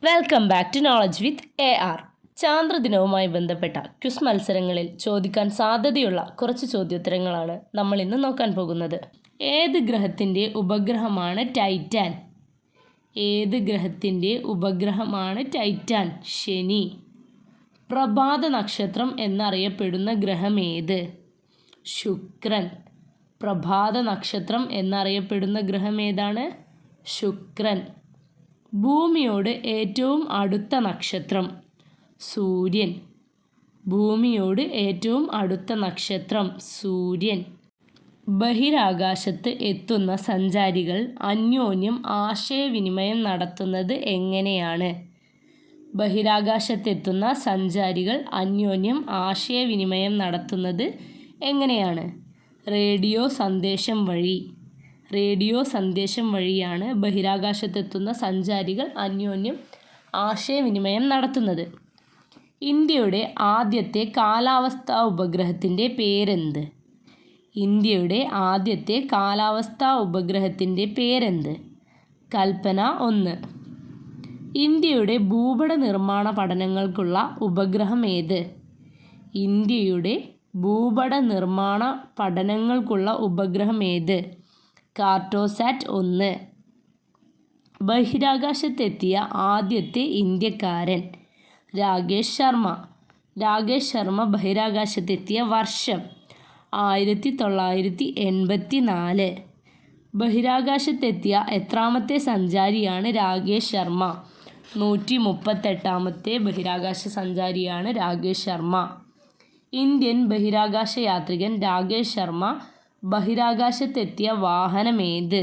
Welcome back to knowledge with AR. ചാന്ദ്രദിനവുമായി ബന്ധപ്പെട്ട quiz മത്സരങ്ങളിൽ ചോദിക്കാൻ സാധ്യതയുള്ള കുറച്ച് ചോദ്യോത്തരങ്ങളാണ് നമ്മൾ ഇന്ന് നോക്കാൻ പോകുന്നത്. ഏത് ഗ്രഹത്തിൻ്റെ ഉപഗ്രഹമാണ് ടൈറ്റാൻ? ഏത് ഗ്രഹത്തിൻ്റെ ഉപഗ്രഹമാണ് ടൈറ്റാൻ? ശനി. പ്രഭാത നക്ഷത്രം എന്നറിയപ്പെടുന്ന ഗ്രഹം ഏത്? ശുക്രൻ. പ്രഭാത നക്ഷത്രം എന്നറിയപ്പെടുന്ന ഗ്രഹം ഏതാണ്? ശുക്രൻ. ഭൂമിയോട് ഏറ്റവും അടുത്ത നക്ഷത്രം? സൂര്യൻ. ഭൂമിയോട് ഏറ്റവും അടുത്ത നക്ഷത്രം സൂര്യൻ. ബഹിരാകാശത്ത് എത്തുന്ന സഞ്ചാരികൾ അന്യോന്യം ആശയവിനിമയം നടത്തുന്നത് എങ്ങനെയാണ്? ബഹിരാകാശത്തെത്തുന്ന സഞ്ചാരികൾ അന്യോന്യം ആശയവിനിമയം നടത്തുന്നത് എങ്ങനെയാണ്? റേഡിയോ സന്ദേശം വഴി. റേഡിയോ സന്ദേശം വഴിയാണ് ബഹിരാകാശത്തെത്തുന്ന സഞ്ചാരികൾ അന്യോന്യം ആശയവിനിമയം നടത്തുന്നത്. ഇന്ത്യയുടെ ആദ്യത്തെ കാലാവസ്ഥാ ഉപഗ്രഹത്തിൻ്റെ പേരെന്ത്? ഇന്ത്യയുടെ ആദ്യത്തെ കാലാവസ്ഥാ ഉപഗ്രഹത്തിൻ്റെ പേരെന്ത്? കൽപ്പന 1. ഇന്ത്യയുടെ ഭൂപട നിർമ്മാണ പഠനങ്ങൾക്കുള്ള ഉപഗ്രഹം ഏത്? ഇന്ത്യയുടെ ഭൂപട നിർമ്മാണ പഠനങ്ങൾക്കുള്ള ഉപഗ്രഹം ഏത്? കാർട്ടോസാറ്റ് 1. ബഹിരാകാശത്തെത്തിയ ആദ്യത്തെ ഇന്ത്യക്കാരൻ? രാകേഷ് ശർമ്മ. രാകേഷ് ശർമ്മ ബഹിരാകാശത്തെത്തിയ വർഷം 1984. ബഹിരാകാശത്തെത്തിയ എത്രാമത്തെ സഞ്ചാരിയാണ് രാകേഷ് ശർമ്മ? 138ാമത്തെ ബഹിരാകാശ സഞ്ചാരിയാണ് രാകേഷ് ശർമ്മ. ഇന്ത്യൻ ബഹിരാകാശ യാത്രികൻ രാകേഷ് ശർമ്മ ബഹിരാകാശത്തെത്തിയ വാഹനമേത്?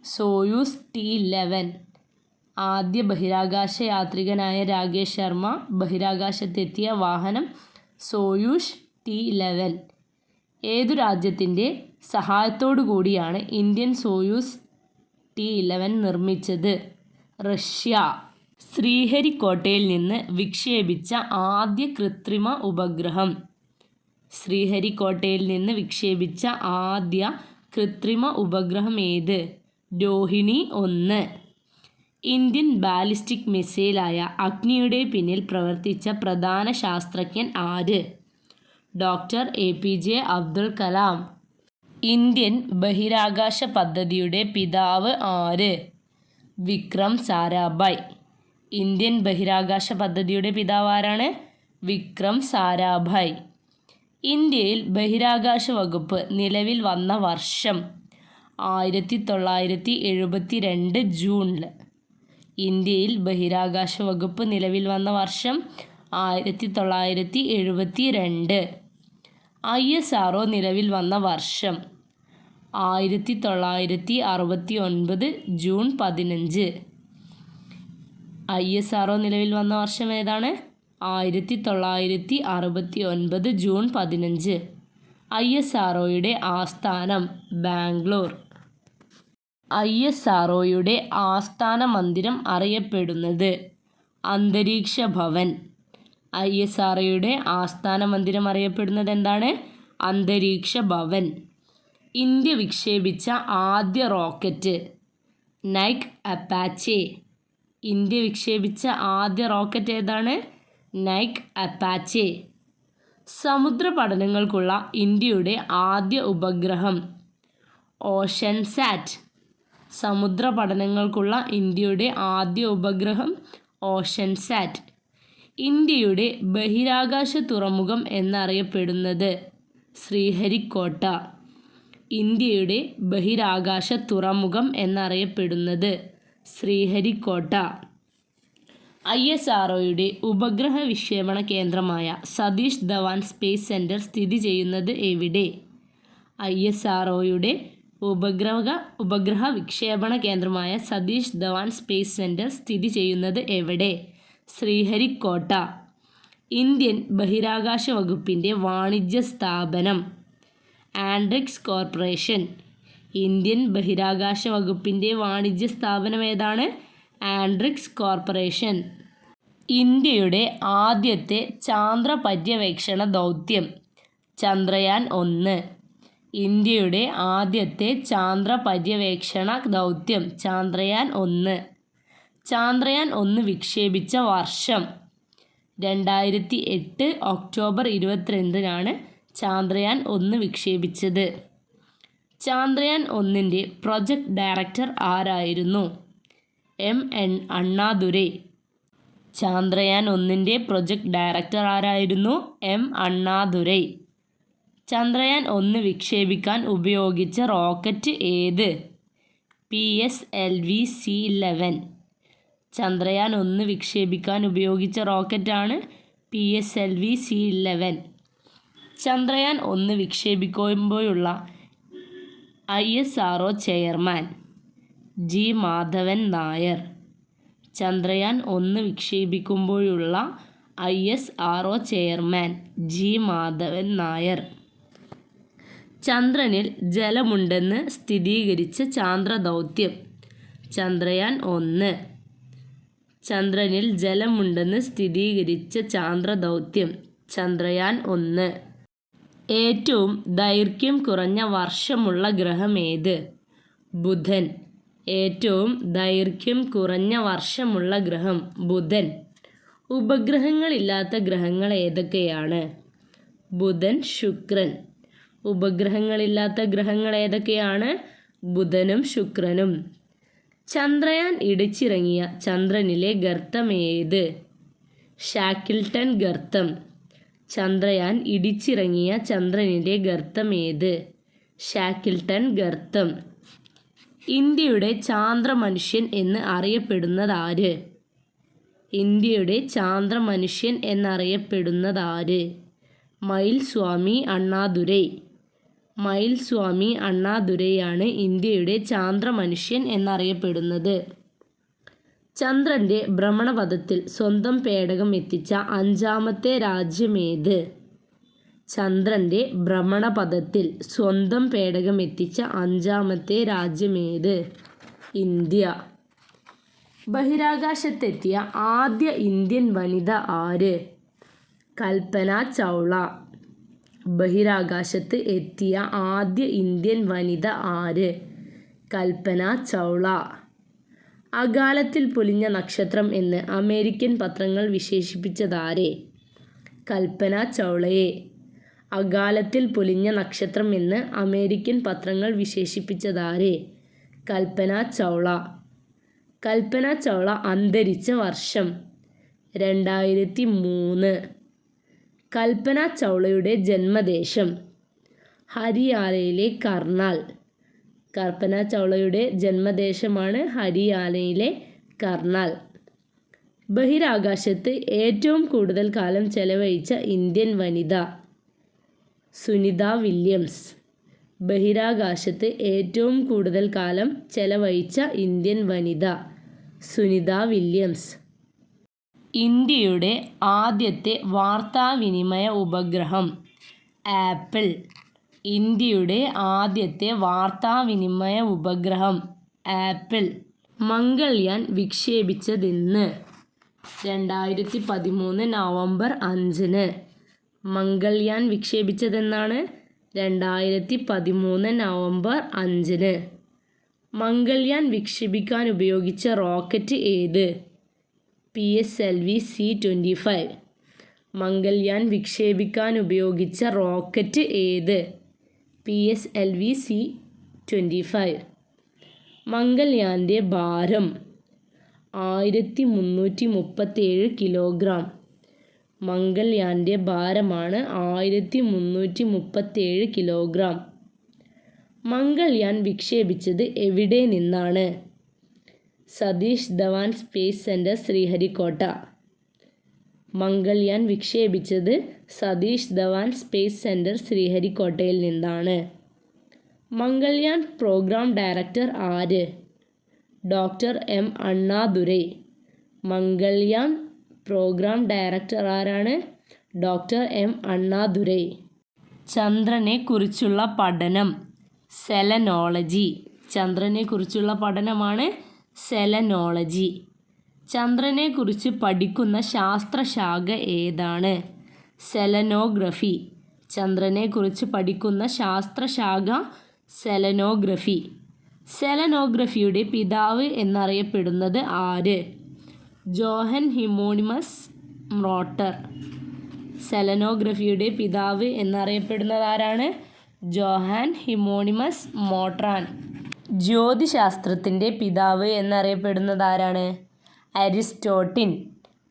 Soyuz T-11. ആദ്യ ബഹിരാകാശ യാത്രികനായ രാകേഷ് ശർമ്മ ബഹിരാകാശത്തെത്തിയ വാഹനം സോയൂസ് T-11. ഏതു രാജ്യത്തിൻ്റെ സഹായത്തോടു കൂടിയാണ് ഇന്ത്യൻ സോയൂസ് T-11 നിർമ്മിച്ചത്? റഷ്യ. ശ്രീഹരിക്കോട്ടയിൽ നിന്ന് വിക്ഷേപിച്ച ആദ്യ കൃത്രിമ ഉപഗ്രഹം? ശ്രീഹരിക്കോട്ടയിൽ നിന്ന് വിക്ഷേപിച്ച ആദ്യ കൃത്രിമ ഉപഗ്രഹം ഏത്? രോഹിണി 1. ഇന്ത്യൻ ബാലിസ്റ്റിക് മിസൈലായ അഗ്നിയുടെ പിന്നിൽ പ്രവർത്തിച്ച പ്രധാന ശാസ്ത്രജ്ഞൻ ആര്? Doctor APJ Abdul Kalam. Indian ബഹിരാകാശ പദ്ധതിയുടെ പിതാവ് ആര്? വിക്രം സാരാഭായ്. ഇന്ത്യൻ ബഹിരാകാശ പദ്ധതിയുടെ പിതാവ് ആരാണ്? വിക്രം സാരാഭായ്. ഇന്ത്യയിൽ ബഹിരാകാശ വകുപ്പ് നിലവിൽ വന്ന വർഷം? 1972 ജൂണിൽ. ഇന്ത്യയിൽ ബഹിരാകാശ വകുപ്പ് നിലവിൽ വന്ന വർഷം 1972. ISRO നിലവിൽ വന്ന വർഷം? 1969 ജൂൺ 15. ISRO നിലവിൽ വന്ന വർഷം ഏതാണ്? 1969 ജൂൺ 15. ISROയുടെ ആസ്ഥാനം? ബാംഗ്ലൂർ. ISROയുടെ ആസ്ഥാന മന്ദിരം അറിയപ്പെടുന്നത്? അന്തരീക്ഷ ഭവൻ. ISROയുടെ ആസ്ഥാന മന്ദിരം അറിയപ്പെടുന്നത് എന്താണ്? അന്തരീക്ഷ ഭവൻ. ഇന്ത്യ വിക്ഷേപിച്ച ആദ്യ റോക്കറ്റ്? Nike Apache. ഇന്ത്യ വിക്ഷേപിച്ച ആദ്യ റോക്കറ്റ് ഏതാണ്? Nike Apache. സമുദ്ര പഠനങ്ങൾക്കുള്ള ഇന്ത്യയുടെ ആദ്യ ഉപഗ്രഹം? ഓഷൻസാറ്റ്. സമുദ്ര പഠനങ്ങൾക്കുള്ള ഇന്ത്യയുടെ ആദ്യ ഉപഗ്രഹം ഓഷൻസാറ്റ്. ഇന്ത്യയുടെ ബഹിരാകാശ തുറമുഖം എന്നറിയപ്പെടുന്നത്? ശ്രീഹരിക്കോട്ട. ഇന്ത്യയുടെ ബഹിരാകാശ തുറമുഖം എന്നറിയപ്പെടുന്നത്? ശ്രീഹരിക്കോട്ട. ISROയുടെ ഉപഗ്രഹ വിക്ഷേപണ കേന്ദ്രമായ സതീഷ് ധവാൻ സ്പേസ് സെൻറ്റർ സ്ഥിതി ചെയ്യുന്നത് എവിടെ? ISROയുടെ ഉപഗ്രഹ വിക്ഷേപണ കേന്ദ്രമായ സതീഷ് ധവാൻ സ്പേസ് സെൻറ്റർ സ്ഥിതി ചെയ്യുന്നത് എവിടെ? ശ്രീഹരിക്കോട്ട. ഇന്ത്യൻ ബഹിരാകാശ വകുപ്പിൻ്റെ വാണിജ്യ സ്ഥാപനം? ആൻഡ്രിക്സ് കോർപ്പറേഷൻ. ഇന്ത്യൻ ബഹിരാകാശ വകുപ്പിൻ്റെ വാണിജ്യ സ്ഥാപനം ഏതാണ്? ആൻഡ്രിക്സ് കോർപ്പറേഷൻ. ഇന്ത്യയുടെ ആദ്യത്തെ ചാന്ദ്ര പര്യവേക്ഷണ ദൗത്യം? ചന്ദ്രയാൻ 1. ഇന്ത്യയുടെ ആദ്യത്തെ ചാന്ദ്ര പര്യവേക്ഷണ ദൗത്യം ചന്ദ്രയാൻ 1. ചാന്ദ്രയാൻ 1 വിക്ഷേപിച്ച വർഷം 2008 ഒക്ടോബർ 22-നാണ് ചാന്ദ്രയാൻ 1 വിക്ഷേപിച്ചത്. ചാന്ദ്രയാൻ 1-ൻ്റെ പ്രൊജക്ട് ഡയറക്ടർ ആരായിരുന്നു? എൻ അണ്ണാദുരൈ. ചാന്ദ്രയാൻ 1-ൻ്റെ പ്രൊജക്ട് ഡയറക്ടർ ആരായിരുന്നു? അണ്ണാദുരൈ. ചന്ദ്രയാൻ 1 വിക്ഷേപിക്കാൻ ഉപയോഗിച്ച റോക്കറ്റ് ഏത്? PSLV-C11. ചന്ദ്രയാൻ 1 വിക്ഷേപിക്കാൻ ഉപയോഗിച്ച റോക്കറ്റാണ് PSLV-C11. Chandrayaan 1 വിക്ഷേപിക്കുമ്പോഴുള്ള ISRO chairman G. Madhavan Nair. Chandrayaan 1 വിക്ഷേപിക്കുമ്പോഴുള്ള ISRO chairman G. Madhavan Nair. ചന്ദ്രനിൽ ജലമുണ്ടെന്ന് സ്ഥിരീകരിച്ച ചാന്ദ്രദൗത്യം. ചന്ദ്രയാൻ 1. ചന്ദ്രനിൽ ജലമുണ്ടെന്ന് സ്ഥിരീകരിച്ച ചാന്ദ്രദൗത്യം ചന്ദ്രയാൻ 1. ഏറ്റവും ദൈർഘ്യം കുറഞ്ഞ വർഷമുള്ള ഗ്രഹമേത്? ബുധൻ. ഏറ്റവും ദൈർഘ്യം കുറഞ്ഞ വർഷമുള്ള ഗ്രഹം ബുധൻ. ഉപഗ്രഹങ്ങളില്ലാത്ത ഗ്രഹങ്ങൾ ഏതൊക്കെയാണ്? ബുധൻ, ശുക്രൻ. ഉപഗ്രഹങ്ങളില്ലാത്ത ഗ്രഹങ്ങൾ ഏതൊക്കെയാണ്? ബുധനും ശുക്രനും. ചന്ദ്രയാൻ ഇടിച്ചിറങ്ങിയ ചന്ദ്രനിലെ ഗർത്തം ഏത്? ഷാക്കിൾട്ടൺ ഗർത്തം. ചന്ദ്രയാൻ ഇടിച്ചിറങ്ങിയ ചന്ദ്രനിലെ ഗർത്തം ഏത്? ഷാക്കിൾട്ടൺ ഗർത്തം. ഇന്ത്യയുടെ ചാന്ദ്രമനുഷ്യൻ എന്ന് അറിയപ്പെടുന്നതാര്? ഇന്ത്യയുടെ ചാന്ദ്രമനുഷ്യൻ എന്നറിയപ്പെടുന്നതാര്? മയിൽസ്വാമി അണ്ണാദുരൈ. മയിൽസ്വാമി അണ്ണാദുരൈയാണ് ഇന്ത്യയുടെ ചാന്ദ്രമനുഷ്യൻ എന്നറിയപ്പെടുന്നത്. ചന്ദ്രൻ്റെ ഭ്രമണപഥത്തിൽ സ്വന്തം പേടകം എത്തിച്ച 5ാമത്തെ രാജ്യമേത്? ചന്ദ്രൻ്റെ ഭ്രമണപഥത്തിൽ സ്വന്തം പേടകം എത്തിച്ച 5ാമത്തെ രാജ്യമേത്? ഇന്ത്യ. ബഹിരാകാശത്തെത്തിയ ആദ്യ ഇന്ത്യൻ വനിത ആര്? കൽപ്പന ചൗള. ബഹിരാകാശത്ത് എത്തിയ ആദ്യ ഇന്ത്യൻ വനിത ആര്? കൽപ്പന ചൗള. അകാലത്തിൽ പൊലിഞ്ഞ നക്ഷത്രം എന്ന് അമേരിക്കൻ പത്രങ്ങൾ വിശേഷിപ്പിച്ചതാരെ? കൽപ്പന ചൗളയെ. അകാലത്തിൽ പൊലിഞ്ഞ നക്ഷത്രം എന്ന് അമേരിക്കൻ പത്രങ്ങൾ വിശേഷിപ്പിച്ചതാരെ? കൽപ്പന ചൗള. കൽപ്പന ചൗള അന്തരിച്ച വർഷം 2003. കൽപ്പന ചൗളയുടെ ജന്മദേശം ഹരിയാനയിലെ കർണാൽ. കൽപ്പന ചൗളയുടെ ജന്മദേശമാണ് ഹരിയാനയിലെ കർണാൽ. ബഹിരാകാശത്ത് ഏറ്റവും കൂടുതൽ കാലം ചെലവഴിച്ച ഇന്ത്യൻ വനിത? സുനിത വില്യംസ്. ബഹിരാകാശത്ത് ഏറ്റവും കൂടുതൽ കാലം ചെലവഴിച്ച ഇന്ത്യൻ വനിത? സുനിത വില്യംസ്. ഇന്ത്യയുടെ ആദ്യത്തെ വാർത്താവിനിമയ ഉപഗ്രഹം? ആപ്പിൾ. ഇന്ത്യയുടെ ആദ്യത്തെ വാർത്താവിനിമയ ഉപഗ്രഹം? ആപ്പിൾ. മംഗൾയാൻ വിക്ഷേപിച്ചതെന്ന്? 2013 നവംബർ 5-ന്. മംഗൾയാൻ വിക്ഷേപിച്ചതെന്നാണ്? 2013 നവംബർ 5-ന്. മംഗൾയാൻ വിക്ഷേപിക്കാൻ ഉപയോഗിച്ച റോക്കറ്റ് ഏത്? PSLV-C25. മംഗൾയാൻ വിക്ഷേപിക്കാൻ ഉപയോഗിച്ച റോക്കറ്റ് ഏത്? PSLV-C25. മംഗൾയാൻ്റെ ഭാരം 1337 കിലോഗ്രാം. മംഗൾയാൻ്റെ ഭാരമാണ് 1337 കിലോഗ്രാം. മംഗൾയാൻ വിക്ഷേപിച്ചത് എവിടെ നിന്നാണ്? Satish Dhawan space centre, Sriharikota. മംഗൾയാൻ വിക്ഷേപിച്ചത് സതീഷ് ധവാൻ സ്പേസ് സെൻറ്റർ, ശ്രീഹരിക്കോട്ടയിൽ നിന്നാണ്. മംഗൾയാൻ പ്രോഗ്രാം ഡയറക്ടർ ആര്? Doctor M. Annadurai. Mangalyaan programme director ആരാണ്? Doctor M. അണ്ണാദുരൈ. ചന്ദ്രനെ കുറിച്ചുള്ള പഠനം? സെലനോളജി. ചന്ദ്രനെ കുറിച്ചുള്ള പഠനമാണ് സെലനോളജി. ചന്ദ്രനെക്കുറിച്ച് പഠിക്കുന്ന ശാസ്ത്രശാഖ ഏതാണ്? സെലനോഗ്രഫി. ചന്ദ്രനെക്കുറിച്ച് പഠിക്കുന്ന ശാസ്ത്രശാഖ സെലനോഗ്രഫി. സെലനോഗ്രഫിയുടെ പിതാവ് എന്നറിയപ്പെടുന്നത് ആര്? Johann ഹിമോണിമസ് motor. സെലനോഗ്രഫിയുടെ പിതാവ് എന്നറിയപ്പെടുന്നത് ആരാണ്? ജോഹാൻ ഹിമോണിമസ് മോട്രാൻ. ജ്യോതിശാസ്ത്രത്തിൻ്റെ പിതാവ് എന്നറിയപ്പെടുന്നത് ആരാണ്? അരിസ്റ്റോട്ടിൽ.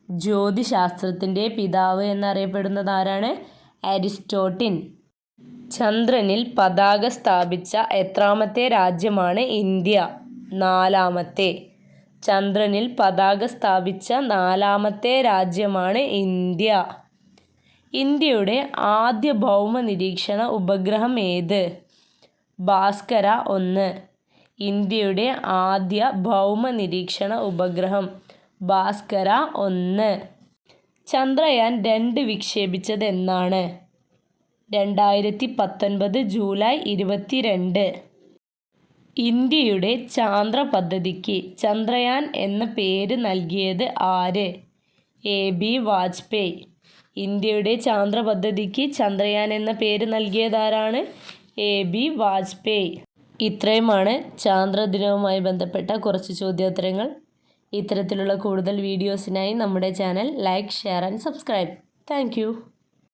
ജ്യോതിശാസ്ത്രത്തിൻ്റെ പിതാവ് എന്നറിയപ്പെടുന്നത് ആരാണ്? അരിസ്റ്റോട്ടിൽ. ചന്ദ്രനിൽ പതാക സ്ഥാപിച്ച എത്രാമത്തെ രാജ്യമാണ് ഇന്ത്യ? 4-മത്തെ. ചന്ദ്രനിൽ പതാക സ്ഥാപിച്ച 4-മത്തെ രാജ്യമാണ് ഇന്ത്യ. ഇന്ത്യയുടെ ആദ്യ ഭൗമ നിരീക്ഷണ ഉപഗ്രഹം ഏത്? ഭാസ്കര 1. ഇന്ത്യയുടെ ആദ്യ ഭൗമ നിരീക്ഷണ ഉപഗ്രഹം ഭാസ്കര 1. ചന്ദ്രയാൻ 2 വിക്ഷേപിച്ചത് എന്നാണ്? 2019 ജൂലൈ 22. ഇന്ത്യയുടെ ചാന്ദ്ര പദ്ധതിക്ക് ചന്ദ്രയാൻ എന്ന പേര് നൽകിയത് ആര്? AB വാജ്പേയി. ഇന്ത്യയുടെ ചാന്ദ്ര പദ്ധതിക്ക് ചന്ദ്രയാൻ എന്ന പേര് നൽകിയതാരാണ്? AB വാജ്പേയി. ഇത്രയുമാണ് ചാന്ദ്രദിനവുമായി ബന്ധപ്പെട്ട കുറച്ച് ചോദ്യോത്തരങ്ങൾ. ഇത്തരത്തിലുള്ള കൂടുതൽ വീഡിയോസിനായി നമ്മുടെ channel like, share and subscribe. Thank you.